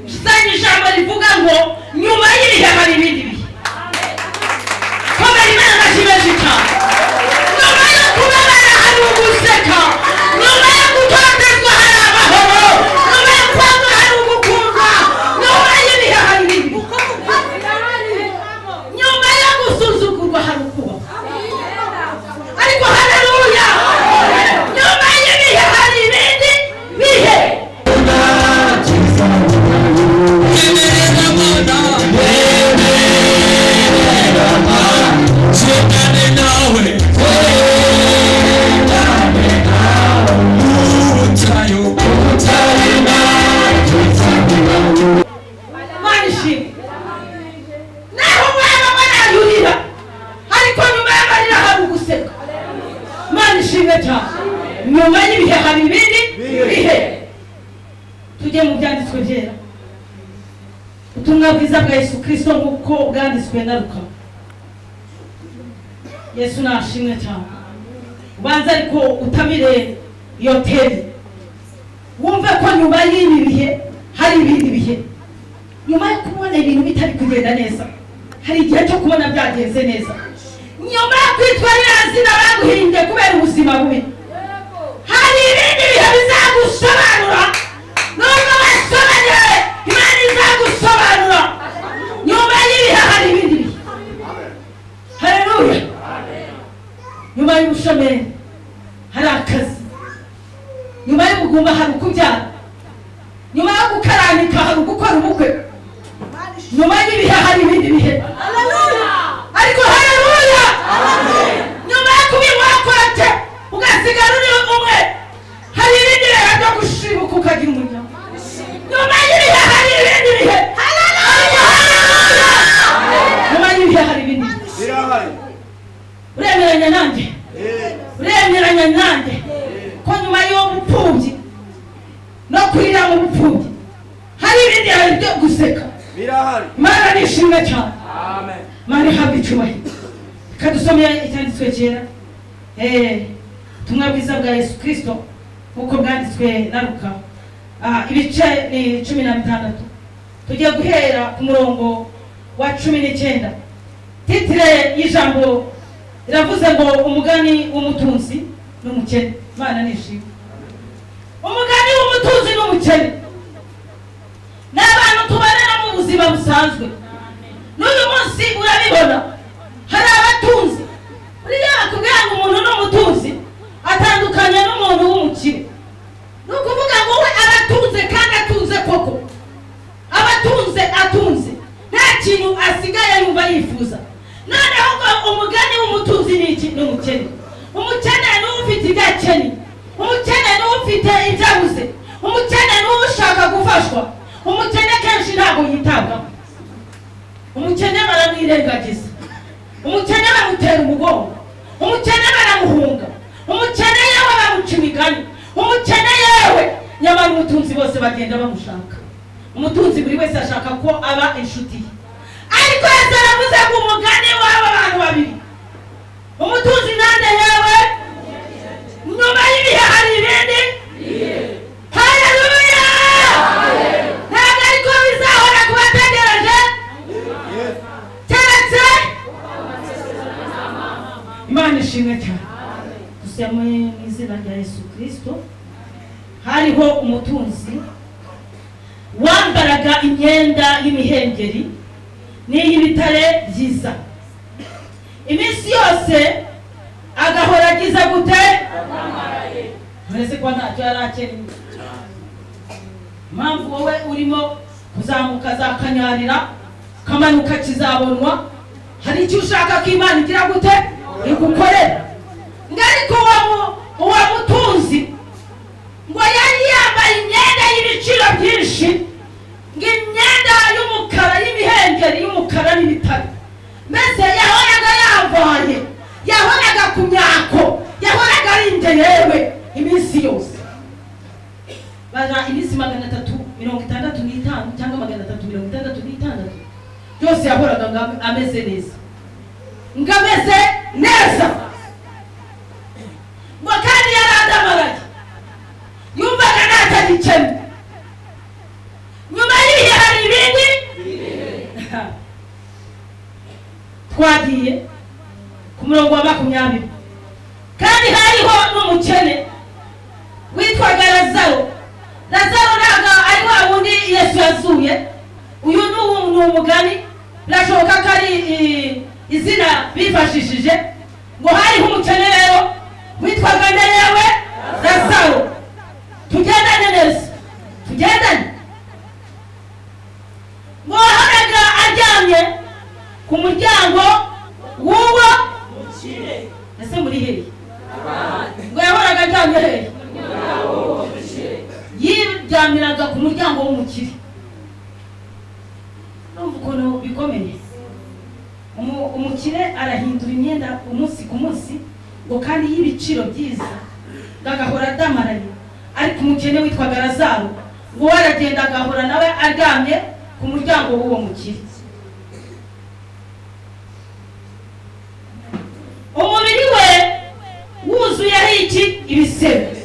Sanye ijambo rivuga ngo nyuma y'ibihe hari ibindi bihe. Komera Imana nashimeje cyane. Nyuma yo kubabara hari uguseka. Nyuma yo gutotezwa hari amahoro. Nyuma yo kwanga hari ugukundwa. Nyuma y'ibihe hari ibindi bihe. Nyuma yo gusuzugurwa hari ukubaho. Ariko haleluya. Nyuma y'ibihe hari ibindi bihe. Nyuma y'ibihe hari ibindi bihe. Tujye mu byanditswe byera. Ubutumwa bwiza bwa Yesu Kristo nk'uko bwanditswe na Luka. Yesu nashimwe cyane. Ubanza ariko utamire iyo teri. Wumve ko nyuma y'ibi bihe hari ibindi bihe. Nyuma yo kubona ibintu bitari kugenda neza, hari igihe cyo kubona byagenze neza. Nyuma yo kwitwarira zina baguhinde kubera ubuzima bubi, hari ibindi bihe bizagusobanura. Nubwo wasobanuye, Imana izagusobanura. Nyuma y'ibihe hari ibindi bihe. Haleluya. Nyuma y'ubushomeri hari akazi. Nyuma y'ubugumba hari ukubyara. Nyuma yo gukaranika hari gukora ubukwe. Nyuma y'ibihe hari ibindi bihe. Ariko haleluya. Nyuma yo kubinywa wakote ugasigara uri umwe, hari ibindi bihe byo gushibuka ukagira umuryango. Nyuma y'ibihe hari ibindi bihe. Haleluya. Nyuma y'ibihe hari ibindi bihe. Uremeranya nanjye? Uremeranya nanjye ko nyuma y'ubupfubyi no kurira mu bupfubyi hari ibindi bihe byo guseka? Imana nishimwe cyane. Amen. Imana ihabwe icyubahiro. Kadusomeye icyanditswe cyera. Ubutumwa bwiza bwa Yesu Kristo nk'uko bwanditswe na Luka. Ibice ni 16. Tugiye guhera ku murongo wa 19. Titire y'ijambo iravuze ngo umugani w'umutunzi n'umukene. Imana nishimwe. Umugani w'umutunzi n'umukene n'abantu tubarera mu buzima busanzwe. N'uyu munsi urabibona hari abatunzi. Uriya akubwira ngo umuntu n'umutunzi atandukanye n'umuntu w'umukire. Ni ukuvuga ngo we aratunze kandi atunze koko. Abatunze atunze, nta kintu asigaye yumva yifuza. Noneho ngo umugani w'umutunzi ni iki? N'umukene. Umukene ni ufite igakeni. Umukene ni ufite ibyabuze. Umukene ni ushaka gufashwa. Umukene kenshi ntabwo yitabwaho. Umukene baramwirengagiza. Umukene bamutera umugongo. Umukene baramuhunga. Umukene yewe bamuca imigani. Umukene yewe nyamara umutunzi bose bagenda bamushaka. Umutunzi buri wese ashaka ko aba inshuti ye. Ariko Yesu aravuze ngo umugani w'aba bantu babiri. Umutunzi nande yewe? Nyuma y'ibihe hari ibindi. Haleluya. Ntabwo ariko bizahora kubategereje. Keretse Imana ishimwe cyane. Duseme mu izina rya Yesu Kristo. Hariho umutunzi wambaraga imyenda y'imihengeri n'iy'ibitare byiza. Iminsi yose agahora agiza gute? Murese kwa ntacyo yarakennye. Impamvu wowe urimo kuzamuka za kanyarira kamanuka kizabonwa, hari icyo ushaka ko Imana igira gute? Igukorera. Ngariko uwa mutunzi ngo yari yambaye imyenda y'ibiciro byinshi, ngo imyenda y'umukara y'imihengeri y'umukara n'ibitare. Mbese yahoraga yambaye, yahoraga ku myako, yahoraga arinze yewe iminsi yose. Baza iminsi 365 cyangwa 366 byose yahoraga ameze neza. Ngameze neza. Ngo kandi yaradamaraye. Yumvaga natagikene. Nyuma y'ibihe twagiye ku murongo wa 20. Kandi hariho n'umukene witwaga Lazaro. Lazaro naga ari wa wundi Yesu yazuye. Uyu ni umugani birashoboka ko ari izina bifashishije ngo hariho umukene rero witwaga Nerewe Lazaro. Tugendane neza, tugendane. Ngo haraga aryamye ku muryango w'uwo mukire. Ese muri hehe? Ngo yahoraga aryamye hehe? Yiryamiraga ku muryango w'umukire. Numva ukuntu bikomeye. Umukire arahindura imyenda umunsi ku munsi ngo kandi y'ibiciro byiza gagahora adamaranye. Ariko umukene witwaga Lazaro ngo waragenda agahora nawe aryamye ku muryango w'uwo mukire. Umubiri we wuzuyeho iki? Ibisebe.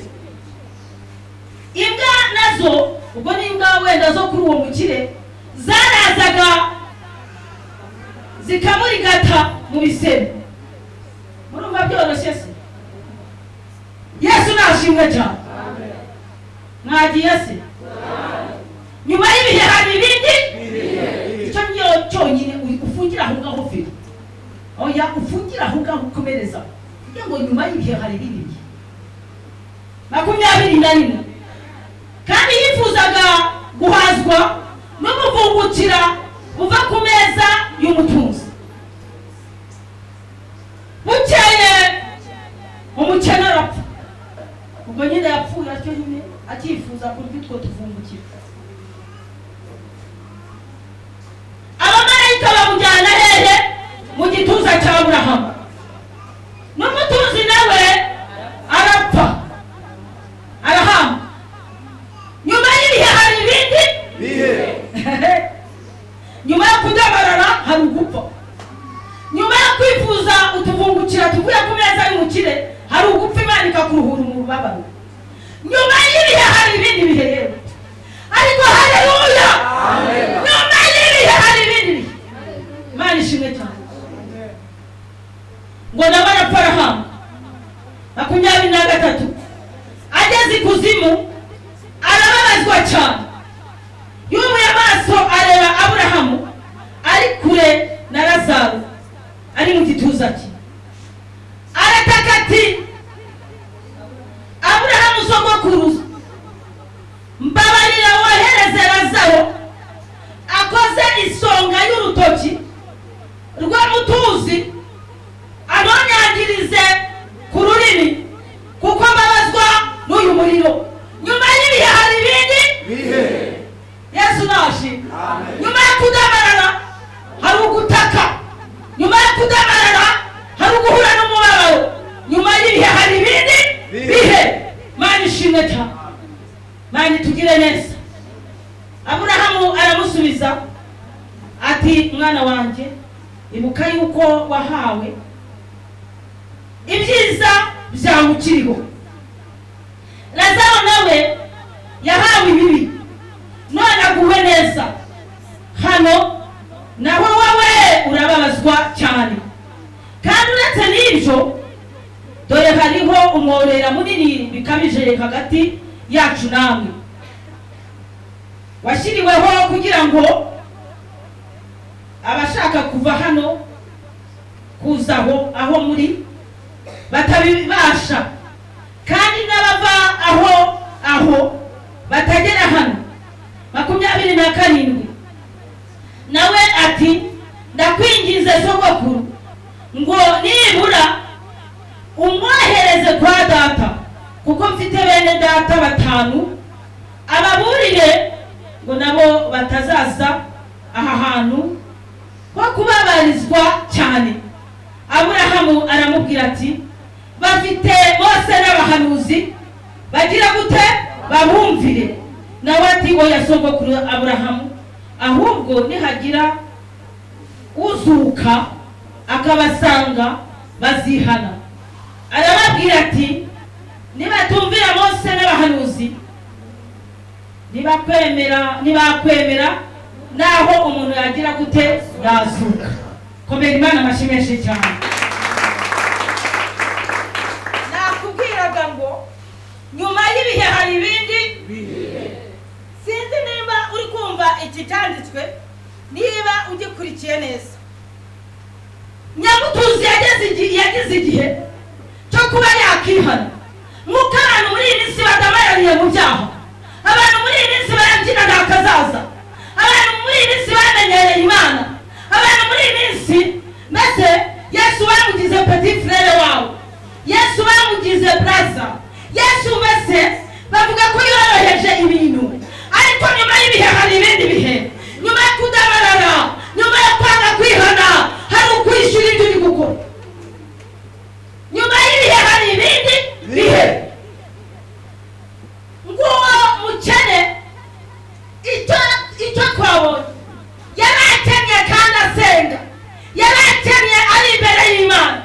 Imbwa nazo, ubwo ni imbwa wenda zo kuri uwo mukire, zarazaga zikamurigata mu bisebe. Murumva byoroshye se? Yesu nashimwe cyane. Mwagiye se? Nyuma y'ibihe hari ibindi? Icyo ngiyo cyonyine ufungira aho ngaho ufite. Oya, ufungira aho ngaho ukomereza. Kugira ngo nyuma y'ibihe hari ibindi. 21. Kandi yifuzaga guhazwa no kuvungukira buva ku meza y'umutunzi. Bukeye umukene arapfa. Ubwo nyine yapfuye atyo nyine akifuza kurya utwo tuvungukira. Abamarayika bamujyana hehe? Mu gituza cya Aburahamu. N'umutunzi nawe arapfa, arahama. Nyuma y'ibihe hari ibindi bihe. Nyuma yo kudabarara hari ugupfa. Nyuma yo kwifuza utuvungukira tuvuye ku meza y'umukire hari ugupfa, Imana ikakuruhura umubabaro. Nyuma y'ibihe hari ibindi bihe rero. Ariko haleluya, nyuma y'ibihe hari ibindi bihe. Imana ishimwe cyane. Ngo nabara Aburahamu 23 ageze ikuzimu arababazwa cyane. Yumuye amaso areba Aburahamu ari kure na Lazaro ari mu gituza cye. Arataka ati, Aburahamu sogokuru, mbabarira wohereze Lazaro akoze isonga y'urutoki rw'umutuzi anonyangirize ku rurimi kuko mbabazwa n'uyu muriro. Nyuma y'ibihe hari ibindi bihe. Yesu nashi. Nyuma yo kudamarara hari ugutaka. Nyuma yo kudamarara hari uguhura n'umubabaro. Nyuma y'ibihe hari ibindi bihe. Imana ishimwe cyane. Imana tugire neza. Aburahamu aramusubiza ati, mwana wanjye, ibuka yuko wahawe ibyiza byawe ukiriho. Lazaro nawe yahawe ibibi, none aguwe neza. Hano naho wowe urababazwa cyane. Kandi uretse n'ibyo, dore hariho umworera munini bikabije hagati yacu namwe, washyiriweho kugira ngo abashaka kuva hano kuzaho aho muri batabibasha, kandi n'abava aho batagera hano. 27. Nawe ati, ndakwingize sogokuru ngo nibura umwohereze kwa data, kuko mfite bene data 5, ababurire ngo nabo batazaza aha hantu ho kubabarizwa cyane. Aburahamu aramubwira ati, bafite Mose n'abahanuzi, bagira gute? Babumvire. Nawe ati, oya sogokuru Aburahamu, ahubwo nihagira uzuka akabasanga bazihana. Arababwira ati, nibatumvira Mose n'abahanuzi, nibakwemera naho umuntu yagira gute? Yazuka. komera Imana amashimeshe cyane. Nakubwiraga ngo nyuma y'ibihe hari ibindi bihe. Sinzi nimba uri kumva iki cyanditswe, niba ugikurikiye neza. Nyamutuzi yagize igihe cyo kuba yakihana. Nk'uko abantu muri iyi minsi badamarariye mu byaha, abantu muri iyi minsi barabyina ntakazaza, abantu muri iyi minsi bamenyereye Imana, abantu muri iyi minsi mbese Yesu bamugize petit frere wawe, Yesu bamugize braza, Yesu mbese bavuga ko yoroheje ibintu. Ariko nyuma y'ibihe hari ibindi bihe. Nyuma yo kudamarara, nyuma yo kwanga kwihana, hari ukwishyura ibyo uri gukora. Nyuma y'ibihe hari ibindi bihe. Nguwo mukene icyo twabonye, yarakennye kandi asenga, yarakennye ari imbere y'Imana,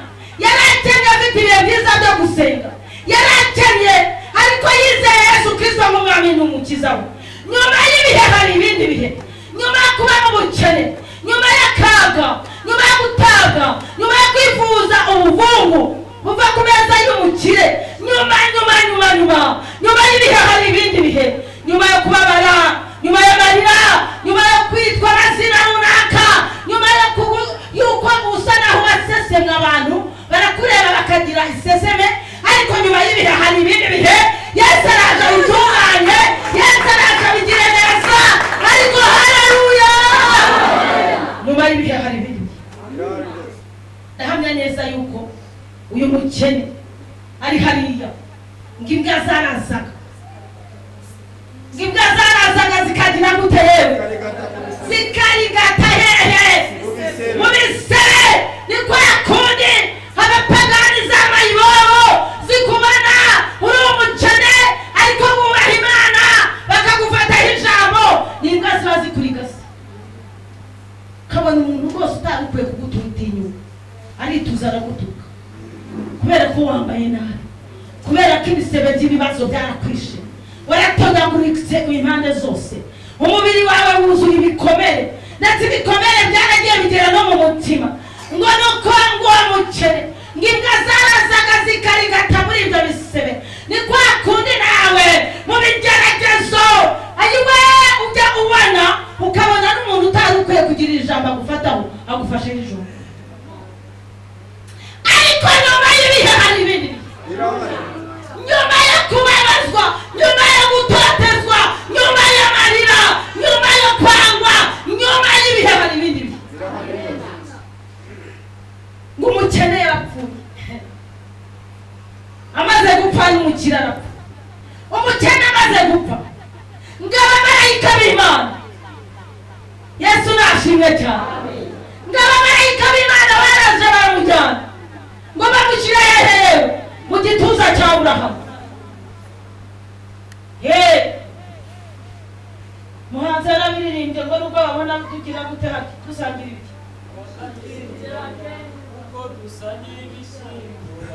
yarakennye afite ibihe byiza byo gusenga, yarakennye ariko yizeye Yesu Kristo nk'umwami n'umukiza we. Nyuma y'ibihe hari ibindi bihe. Nyuma yo kuba mu bukene, nyuma y'akaga, nyuma yo gutaga, nyuma yo kwifuza ubuvungu buva ku meza y'umukire, nyuma y'ibihe hari ibindi bihe. Nyuma yo kubabara, nyuma y'amarira, nyuma yo kwitwa amazina runaka, nyuma y'uko usa naho wasesemwe, abantu barakureba bakagira iseseme. Ariko nyuma y'ibihe hari ibindi bihe. Yesu araje abitunganye, Yesu araje abigire neza. Ariko haleluya, nyuma y'ibihe hari ibindi bihe. Ndahamya neza yuko uyu mukene ari hariya, ngimbwa zarazaga zikagira gute yewe, zikarigata hehe mu bisebe. Ni kwa kundi abapagani z'amayibobo zikubona uri umukene ariko wubaha Imana, bakagufataho ijambo, n'imbwa ziba zikurigasa. Kabona umuntu rwose utari ukwiye kugutinyuka, arituza aragutuka kubera ko wambaye nabi, kubera ko ibisebe by'ibibazo byarakwishe, waratondaguritse impande zose, umubiri wawe wuzuye ibikomere, ndetse ibikomere byaragiye bigera no mu mutima. Ngo nuko ngo mukene, ngimbwa zarazaga zikarigata muri ibyo bisebe. Ni kwa kundi nawe mu bigeragezo ayiwe ujya ubona, ukabona n'umuntu utari ukwiye kugira ijambo agufataho, agufashe ijoro. Ariko nyuma y'ibihe hari ibindi. Nyuma yo kubabazwa, nyuma yo gutotezwa, nyuma y'amarira, nyuma yo kwangwa, nyuma y'ibihe hari ibindi. Ngo umukene yarapfuye, amaze gupfa n'umukire arapfa. Umukene amaze gupfa, ngo abamarayika b'Imana, Yesu nashimwe cyane, ngo abamarayika b'Imana baraje baramujyana, ngo bamushyire hehe mu gituza cya Aburahamu. Muhanzi yarabiririmbye ngo nubwo babona tugira gute hati dusangira ibiki,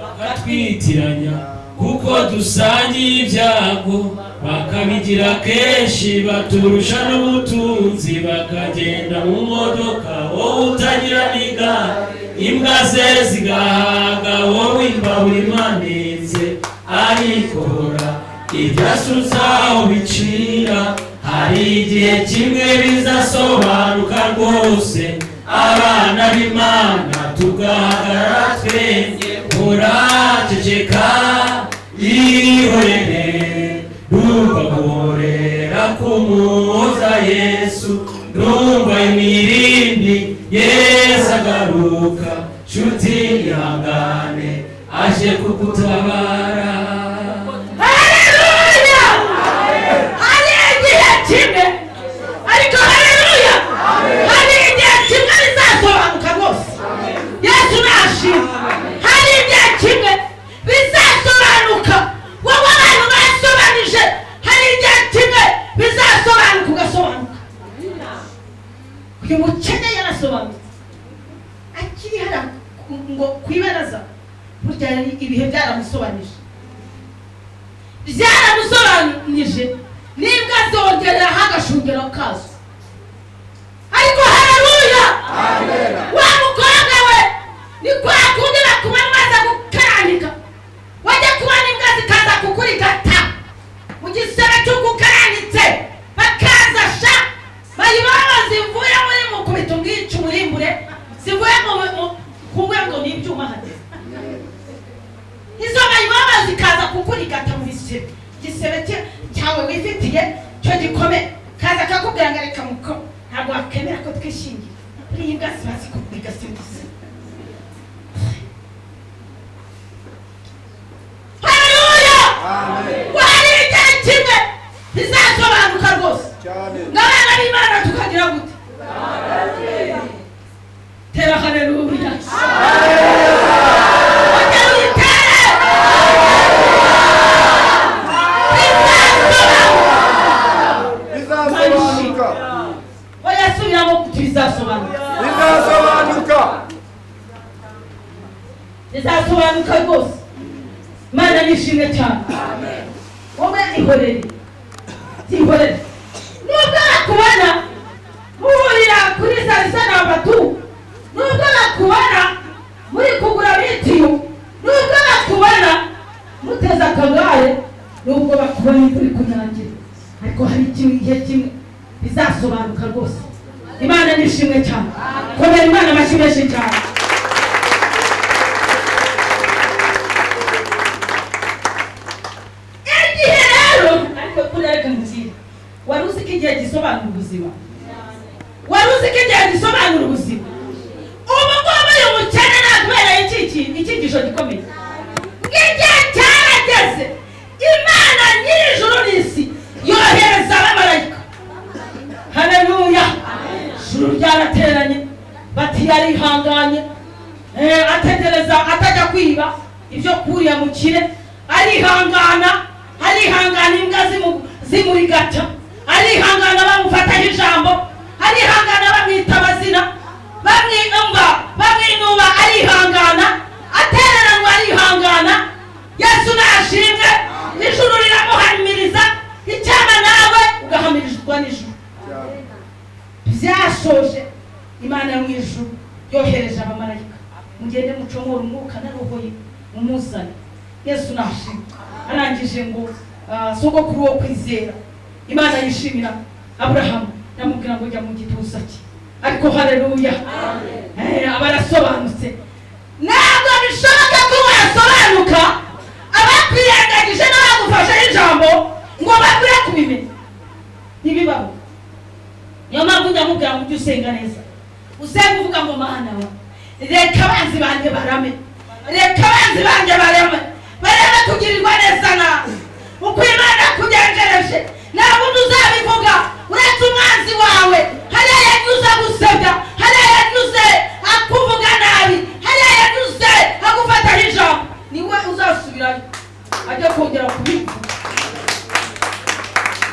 bakatwitiranya kuko dusangiye ibyago, bakabigira kenshi, baturusha n'ubutunzi, bakagenda mu modoka, wowe utagira n'igare, imbwa ze zigahaga, wowe imbabura imanitse. Ariko hora ibyasutse aho bicira, hari igihe kimwe bizasobanuka rwose, abana b'Imana tugahagarara twenge. Uraceceka ihorere, ntugahorera kumuhoza Yesu, numva imirindi Yesu agaruka. Nshuti ihangane, aje kugutabara. Haleluya! Hari igihe kimwe, ariko haleluya, hari igihe kimwe bizasobanuka rwose. Yesu nashimwe. Hari igihe kimwe bizasobanuka, wowe abantu basobanije, hari igihe kimwe bizasobanuka ugasobanuka. Uyu mukene yarasobanutse akiri hara ngo kwibaraza, burya ibihe byaramusobanije, n'imbwa zongereraho agashungero kazo. Ariko haleluya, wa mukora ngo ni ibyuma hageze izo mayibaba zikaza kukurigata mu bisebe gisebe cyawe wifitiye cyo gikome kaza kakubwira ngo reka muko ntabwo wakemera ko twishingira kuri iyi gasi bazi kubwiga sindise haleluya amen wari igihe kimwe bizasobanuka rwose n'abana b'Imana tukagira gute tera haleluya bizasobanuka rwose Imana nishimwe cyane wowe ihorere ihorere nubwo bakubona muhurira kuri salisa namba 2 nubwo bakubona muri kugura bitiyo nubwo bakubona muteza akagare nubwo bakubona muri kunyangira ariko hari igihe kimwe bizasobanuka rwose Imana nishimwe cyane komera Imana amashimeshe cyane wari uzi ko igihe gisobanura ubuzima wari uzi ko igihe gisobanura ubuzima ubu ngubu uyu mukene nakubera icyigisho gikomeye igihe cyarageze Imana nyir'ijuru n'isi yohereza abamarayika haleluya ijuru ryarateranye bati yarihanganye ategereza atajya kwiba ibyo kuriya mukire arihangana imbwa zimurigata arihangana bamufataho ijambo arihangana bamwita amazina bamwinuba arihangana atereranwa arihangana Yesu nashimwe ijuru riramuhamiriza icyama nawe ugahamirizwa n'ijuru byashoje Imana yo mu ijuru yohereje abamarayika mugende mucomora umwuka na roho ye umuzane Yesu nashimwe arangije ngo sogokuru wo kwizera Imana yishimira Abrahamu namubwira ngo jya mu gituza cye ariko haleluya abarasobanutse ntabwo bishoboka ko wasobanuka abakwirengagije n'abagufashe ijambo ngo bakwiye kubimenya ntibibaho niyo mpamvu ndamubwira ngo ujye usenga neza usenga uvuga ngo Mana wa reka abanzi banjye barame barebe kugirirwa neza nawe uko Imana kugenjereje nta bundi uzabivuga uretse umwanzi wawe hariya yanyuze agusebya hariya yanyuze akuvuga nabi hariya yanyuze agufataho ijambo niwe uzasubirayo ajya kongera kubivuga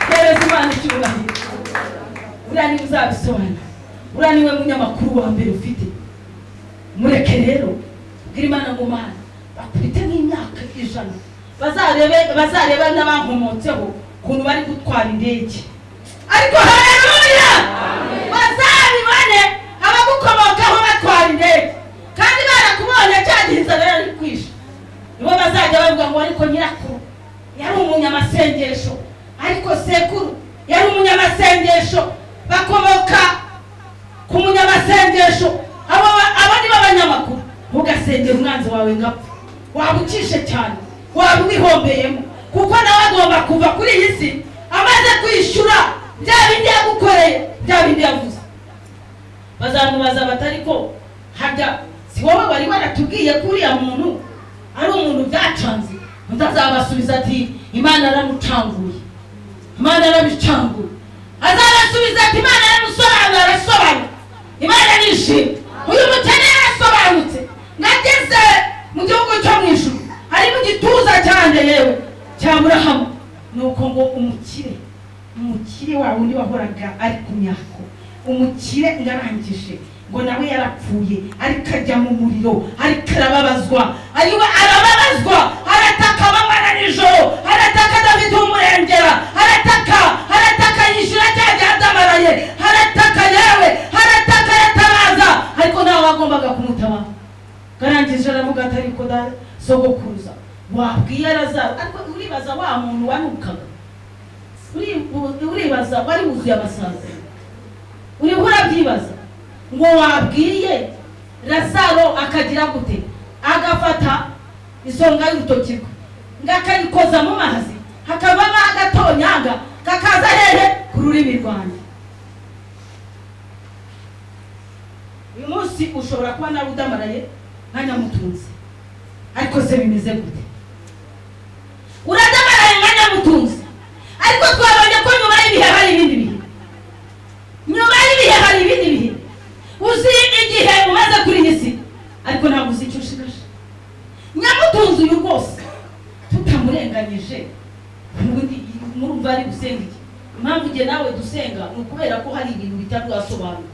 hereza Imana icyubahiro uriya niwe uzabisobanura uriya niwe munyamakuru wa mbere ufite mureke rero bwira Imana ngo Mana bakubite nk'imyaka 100 bazareba n'abankomotseho ukuntu bari gutwara indege ariko haleluya bazabibone abagukomokaho batwara indege kandi barakubonye cyagihinza rero ari kwisha nibo bazajya bavuga ngo ariko nyirakuru yari umunyamasengesho ariko sekuru yari umunyamasengesho bakomoka ku munyamasengesho abo nibo abanyamakuru ugasengera umwanzi wawe ngapfa wabucishe cyane wabihombeyemo kuko nawe agomba kuva kuri iyi si amaze kwishyura bya bindi yagukoreye bya bindi yavuze bazamubaza batariko hajya si wowe wari waratubwiye kuriya muntu ari umuntu byacanze utazabasubiza ati Imana aramucanguye Imana arabicanguye azabasubiza ati Imana aramusobanura Imana nishimye uyu mukene yarasobanutse nageze mu gihugu cyo mu ijuru ari mu gituza cyane yewe cya Abrahamu nuko ngo umukire wa wundi wahoraga ari ku myako umukire ngarangije ngo nawe yarapfuye ariko ajya mu muriro ariko arababazwa arataka amanywa na nijoro arataka David umurengera arataka yishyura cyajya adamaraye arataka yewe arataka yatabaza ariko nawe wagombaga kumutabara garangije aravuga ati ariko sogokuruza wabwiye Lazaro ariko uribaza wa muntu wanukaga uribaza wari wuzuye abasazi urihura byibaza ngo wabwiye Lazaro akagira gute, agafata isonga y'urutoki rwe ngakayikoza mu mazi, hakavamo agatonyanga kakaza hehe ku rurimi rwanjye. Uyu munsi ushobora kuba nawe udamaraye nka Nyamutunzi, ariko se bimeze gute? Uradamaraye nka Nyamutunzi, ariko twabonye ko nyuma y'ibihe hari ibindi bihe. Nyuma y'ibihe hari ibindi bihe. Uzi igihe umaze kuri iyi si, ariko ntabwo uzi icyo ushigaje. Nyamutunzi uyu rwose tutamurenganyije, ubundi murumva ari gusenga iki? Impamvu igihe nawe dusenga ni ukubera ko hari ibintu bitarasobanuka.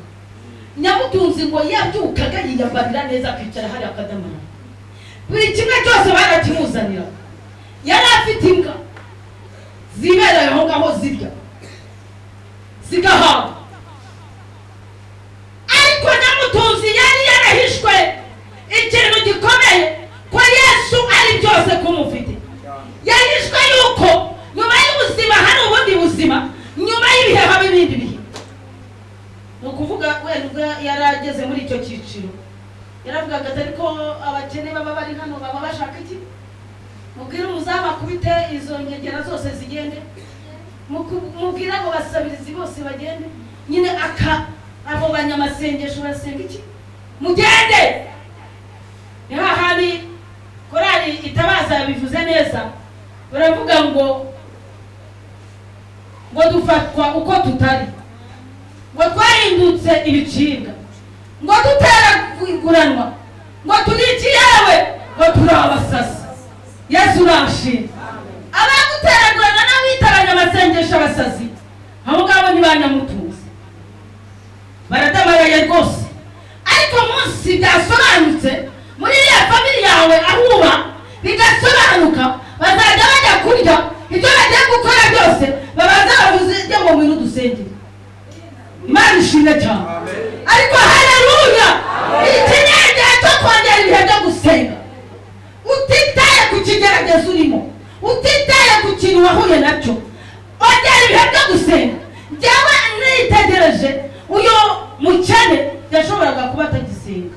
Nyamutunzi ngo yabyukaga yiyambarira neza akicara hari akadamara. Buri kimwe cyose barakimuzanira. Yari afite imbwa zibereye aho ngaho zirya zigahaga, ariko Nyamutunzi yari yarahishwe ikintu gikomeye ko Yesu ari byose kumufite. Yahishwe yuko nyuma y'ubuzima hari ubundi buzima, nyuma y'ibihe haba ibindi bihe. Ni ukuvuga wenda yarageze muri icyo cyiciro yaravugaga ati ariko abakene baba bari hano baba bashaka iki? Mubwire umuzama kubite izo ngegera zose zigende, mubwire abo basabirizi bose bagende, nyine abo banyamasengesho basenga iki? Mugende. Ni hahandi korali Itabaza bivuze neza, baravuga ngo dufatwa uko tutari, ngo twahindutse ibicibwa, ngo duteraguranwa, ngo turici yawe, ngo turi abasasi. Yesu urashimwe. Abaguteraguranwa n'abitabanya amasengesho abasazi, abo ngabo ni ba Nyamutunzi, baradamaraye rwose. Ariko munsi byasobanutse muri ya family yawe ahuba bigasobanuka, bazajya bajya kurya ibyo bagiye gukora byose, babaza bavuze ibyo mu bintu dusengera. Imana ishimwe cyane. Ariko haleluya, iki ni igihe cyo kongera ibihe byo gusenga, utitaye ku kigeragezo urimo, utitaye ku kintu wahuye nacyo, ongera ibihe byo gusenga. Njyewe nitegereje uyu mukene yashoboraga kuba atagisenga,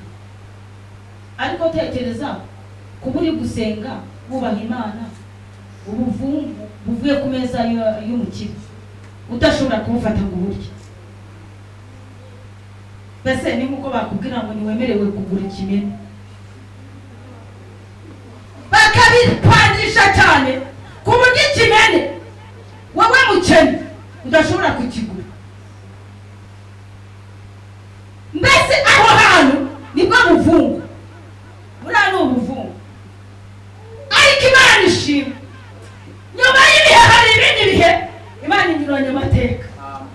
ariko tekereza kuba uri gusenga wubaha Imana, ubuvumbu buvuye ku meza y'umukire udashobora kubufata ngo burye. Bese ni nkuko bakubwira ngo niwemerewe kugura ikimene, bakabipandisha cyane ku buryo ikimene wowe mukene udashobora kukigura. Mbese aho hantu nibwo buvungu, buriya ni ubuvungu. Ariko Imana ishimwe, nyuma y'ibihe hari ibindi bihe. Imana inyuranye amateka.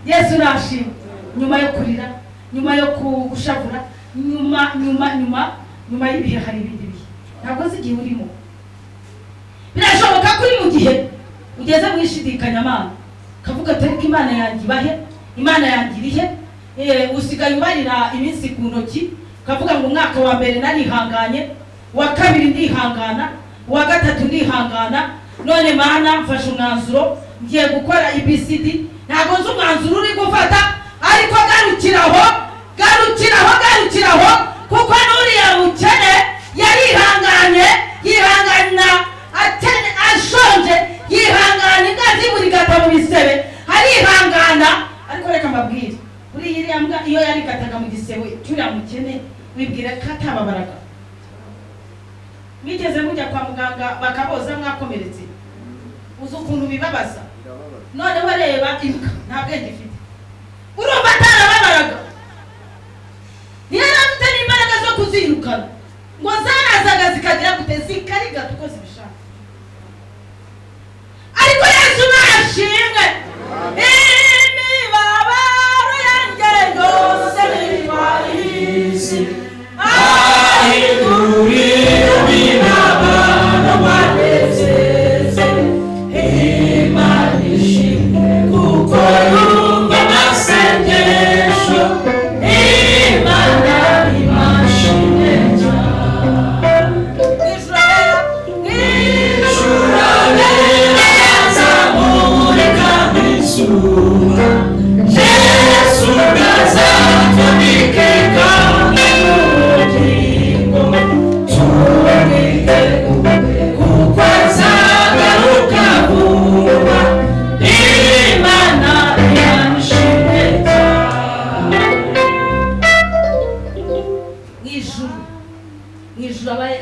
Yesu urashimwe. Nyuma yo kurira, nyuma yo gushavura, nyuma y'ibihe hari ibindi bihe. Ntabwo uzi igihe urimo. Birashoboka ko uri mu gihe ugeze mu ishidikanyamana, kavuga ati ariko Imana yanjye ibahe, Imana yanjye irihe? Usigaye ubarira iminsi ku ntoki, kavuga ngo umwaka wa mbere narihanganye, wa kabiri ndihangana, wa gatatu ndihangana, none Mana mfashe umwanzuro ngiye gukora IBCD. Ntabwo nzi umwanzuro uri gufata, ariko garukiraho, kuko n'uriya mukene yarihanganye, yihangana atene ashonje, yihangana ingazi muri gata mu bisebe, arihangana. Ariko reka mbabwire, uri iriya mbwa iyo yarikataga mu gisebe cy'uriya mukene, wibwira ko atababaraga. Mwigeze mujya kwa muganga bakaboza mwakomeretse, uzi ukuntu bibabaza? None wareba imbwa nta bwenge ifite, urumva atarababaraga? Ntiyari afite n'imbaraga zo kuzirukana, ngo zarazaga zikagira gute, zikarigata uko zibishaka. Ariko Yesu nashimwe. Imibabaro yanjye yose nitwahisi, ahindurira imibabaro wanezeze. Imana ishimwe kuko yumva amasengesho, Imana imashimwe cyane. Israel, Israel, azamurika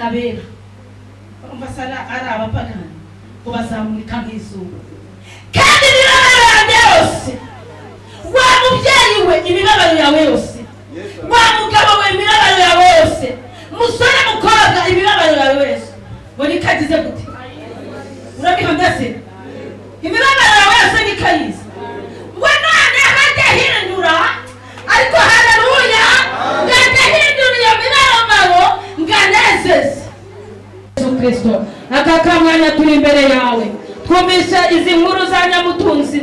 abera urumva sara ari abapagani ngo bazamurika nk'izuba kandi imibabaro yanjye yose wa mubyeyi we imibabaro yawe yose wa mugabo we imibabaro yawe yose musore mukobwa imibabaro yawe yose ngo nikagize gute urabihameze imibabaro yawe yose nikayizi ngo none hajyahindura ariko haleluya ngahindura iyo mibabaro nganezeze Yesu Kristo aka kamwanya turi imbere yawe twumvise izi nkuru za Nyamutunzi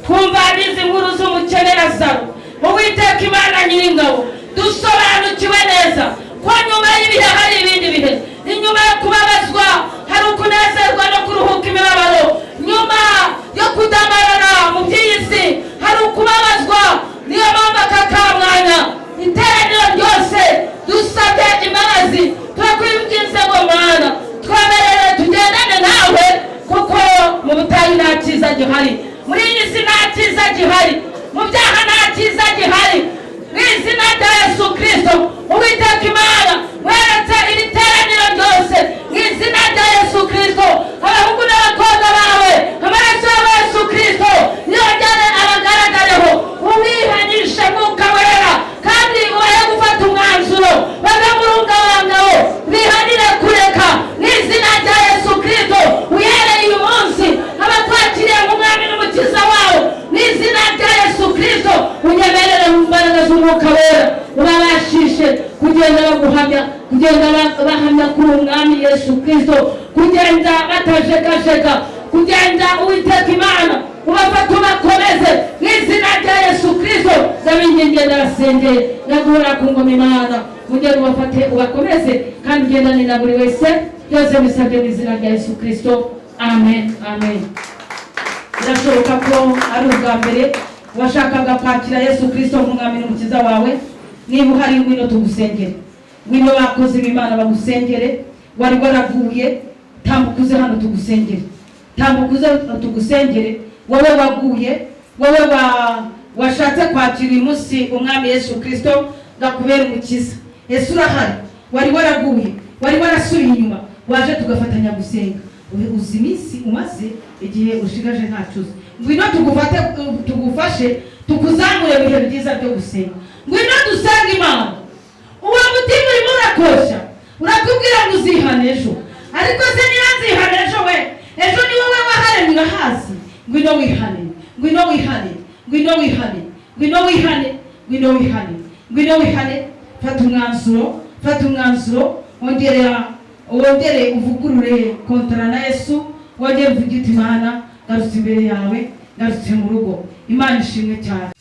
twumva n'izi nkuru z'umukene Lazaro Uwiteka Imana Nyiringabo dusobanukiwe neza ko nyuma y'ibihe hari ibindi bihe inyuma yo kubabazwa hari ukunezerwa no kuruhuka imibabaro nyuma yo kudamarara mu by'isi hari ukubabazwa niyo mpamvu aka kamwanya iteraniro ryose dusabye imbabazi turakwibwiza ngo Mana twaberere tugendane nawe kuko mu butayu nta cyiza gihari muri iyi si nta cyiza gihari mu byaha nta cyiza gihari mu izina rya Yesu Kristo Uwiteka Imana weretse iri teraniro ryose mu izina rya Yesu Kristo abahungu n'abakobwa bawe amaraso ya Yesu Kristo yongere abagaragareho ubihanishe Mwuka Wera kandi ubahe gufata umwanzuro bave mu rungabangabo bihanire kureka mu izina rya Yesu Kristo uhereye uyu munsi abakwakiriye nk'umwami n'umukiza wawe mu izina rya Yesu Kristo unyemerere mu mbaraga z'Umwuka Wera ubabashishe kugenda baguhamya kugenda bahamya kuri umwami Yesu Kristo kugenda batajegajega kugenda Uwiteka Imana ubafata ubakomeze mu izina rya Yesu Kristo zabingingiye narasengeye naguhora ku ngoma Imana ugenda ubafate ubakomeze kandi ugendane na buri wese byose bisabye mu izina rya Yesu Kristo amen amen. Birashoboka ko ari ubwa mbere washakaga kwakira Yesu Kristo nk'umwami n'umukiza wawe niba uhari ngwino tugusengere ngwino bakozi b'Imana bagusengere wari waraguye tambukuze hano tugusengere tambukuze tugusengere wowe waguye wowe washatse kwakira uyu munsi umwami Yesu Kristo ngakubera umukiza Yesu urahari wari waraguye wari warasubiye inyuma waje tugafatanya gusenga uzi iminsi umaze igihe ushigaje ntacuze ngwino tugufashe tukuzamure mu bihe byiza byo gusenga ngwino dusenga Imana uwo mutima urimo urakosha urakubwira ngo uzihane ejo ariko se niba nzihane ejo we ejo ni wowe waharemera hasi ngwino wihane ngwino wihane ngwino wihane ngwino wihane ngwino wihane ngwino wihane fata umwanzuro wongere uvugurure kontara na Yesu wongere uvugite Imana garutse imbere yawe garutse mu rugo Imana ishimwe cyane